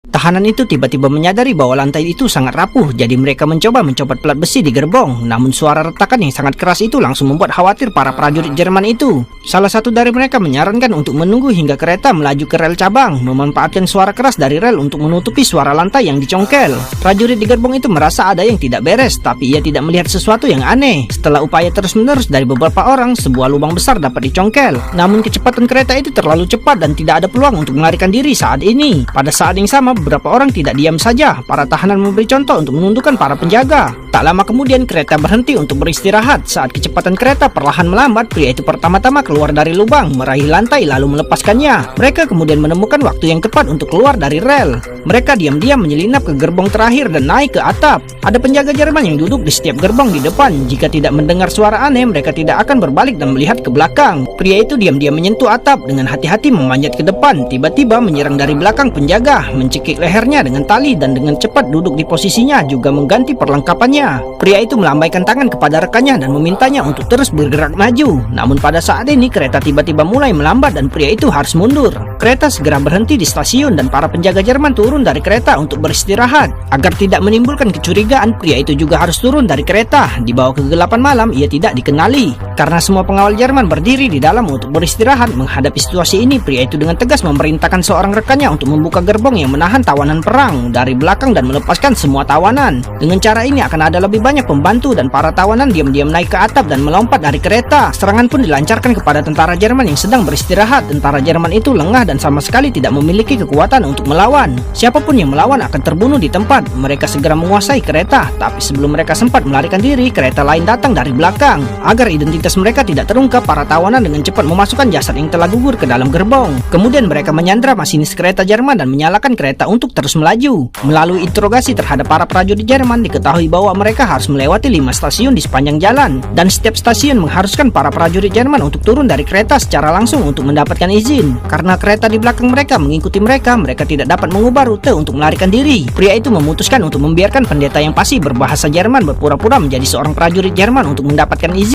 Tahanan itu tiba-tiba menyadari bahwa lantai itu sangat rapuh, jadi mereka mencoba mencopot pelat besi di gerbong. Namun suara retakan yang sangat keras itu langsung membuat khawatir para prajurit Jerman itu. Salah satu dari mereka menyarankan untuk menunggu hingga kereta melaju ke rel cabang, memanfaatkan suara keras dari rel untuk menutupi suara lantai yang dicongkel. Prajurit di gerbong itu merasa ada yang tidak beres, tapi ia tidak melihat sesuatu yang aneh. Setelah upaya terus-menerus dari beberapa orang, sebuah lubang besar dapat dicongkel. Namun kecepatan kereta itu terlalu cepat dan tidak ada peluang untuk melarikan diri saat ini. Pada saat yang sama, beberapa orang tidak diam saja. Para tahanan memberi contoh untuk menundukkan para penjaga. Tak lama kemudian kereta berhenti untuk beristirahat. Saat kecepatan kereta perlahan melambat, pria itu pertama-tama keluar dari lubang, meraih lantai lalu melepaskannya. Mereka kemudian menemukan waktu yang tepat untuk keluar dari rel. Mereka diam-diam menyelinap ke gerbong terakhir dan naik ke atap. Ada penjaga Jerman yang duduk di setiap gerbong di depan. Jika tidak mendengar suara aneh, mereka tidak akan berbalik dan melihat ke belakang. Pria itu diam-diam menyentuh atap, dengan hati-hati memanjat ke depan. Tiba-tiba menyerang dari belakang penjaga, mencekik lehernya dengan tali dan dengan cepat duduk di posisinya, juga mengganti perlengkapannya. Pria itu melambaikan tangan kepada rekannya dan memintanya untuk terus bergerak maju. Namun pada saat ini kereta tiba-tiba mulai melambat dan pria itu harus mundur. Kereta segera berhenti di stasiun dan para penjaga Jerman turun dari kereta untuk beristirahat. Agar tidak menimbulkan kecurigaan, pria itu juga harus turun dari kereta. Di bawah kegelapan malam, ia tidak dikenali. Karena semua pengawal Jerman berdiri di dalam untuk beristirahat. Menghadapi situasi ini, pria itu dengan tegas memerintahkan seorang rekannya untuk membuka gerbong yang menahan tawanan perang dari belakang dan melepaskan semua tawanan. Dengan cara ini akan ada lebih banyak pembantu dan para tawanan diam-diam naik ke atap dan melompat dari kereta. Serangan pun dilancarkan kepada tentara Jerman yang sedang beristirahat. Tentara Jerman itu lengah dan sama sekali tidak memiliki kekuatan untuk melawan. Siapapun yang melawan akan terbunuh di tempat. Mereka segera menguasai kereta, tapi sebelum mereka sempat melarikan diri, kereta lain datang dari belakang. Agar identitas mereka tidak terungkap, para tawanan dengan cepat memasukkan jasad yang telah gugur ke dalam gerbong. Kemudian mereka menyandra masinis kereta Jerman dan menyalakan kereta untuk terus melaju. Melalui interogasi terhadap para prajurit Jerman, diketahui bahwa mereka harus melewati 5 stasiun di sepanjang jalan, dan setiap stasiun mengharuskan para prajurit Jerman untuk turun dari kereta secara langsung untuk mendapatkan izin. Karena kereta di belakang mereka mengikuti mereka, mereka tidak dapat mengubah rute untuk melarikan diri. Pria itu memutuskan untuk membiarkan pendeta yang fasih berbahasa Jerman berpura-pura menjadi seorang prajurit Jerman untuk mendapatkan izin.